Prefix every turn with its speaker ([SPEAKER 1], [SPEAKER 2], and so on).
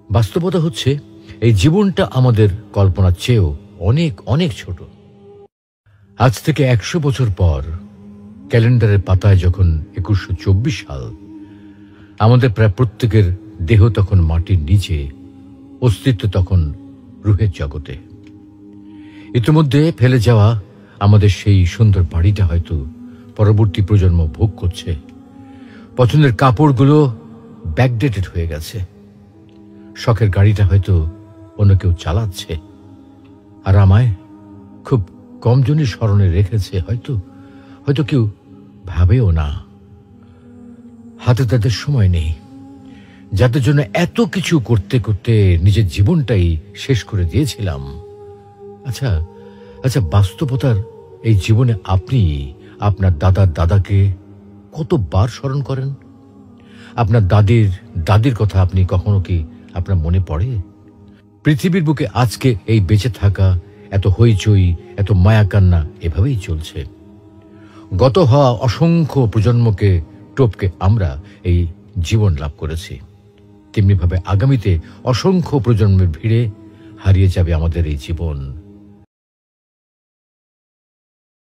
[SPEAKER 1] বাস্তবতা হচ্ছে এই জীবনটা আমাদের কল্পনার চেয়েও অনেক অনেক ছোট। আজ থেকে ১০০ বছর পর ক্যালেন্ডারের পাতায় যখন ২১২৪ সাল, আমাদের প্রায় প্রত্যেকের দেহ তখন মাটির নিচে, অস্তিত্ব তখন রুহের জগতে। ইতিমধ্যে ফেলে যাওয়া আমাদের সেই সুন্দর বাড়িটা হয়তো পরবর্তী প্রজন্ম ভোগ করছে। পছন্দের কাপড়গুলো ব্যাকডেটেড হয়ে গেছে। শখের গাড়িটা হয়তো অন্য কেউ চালাচ্ছে, আর আমায় খুব কম জনই স্মরণে রেখেছে, হয়তো হয়তো কেউ ভাবেও না। হাতে তাদের সময় নেই, যাদের জন্য এত কিছু করতে করতে নিজের জীবনটাই শেষ করে দিয়েছিলাম। আচ্ছা আচ্ছা, বাস্তবতার এই জীবনে আপনি আপনার দাদার দাদাকে কতবার স্মরণ করেন? আপনার দাদির কথা আপনি কখনো কি আপনার মনে পড়ে? পৃথিবীর বুকে আজকে এই বেঁচে থাকা, এত হইচই, এত মায়াকান্না এভাবেই চলছে। গত হওয়া অসংখ্য প্রজন্মকে টপকে আমরা এই জীবন লাভ করেছি। তেমনিভাবে আগামীতে অসংখ্য প্রজন্মের ভিড়ে হারিয়ে যাবে আমাদের এই জীবন।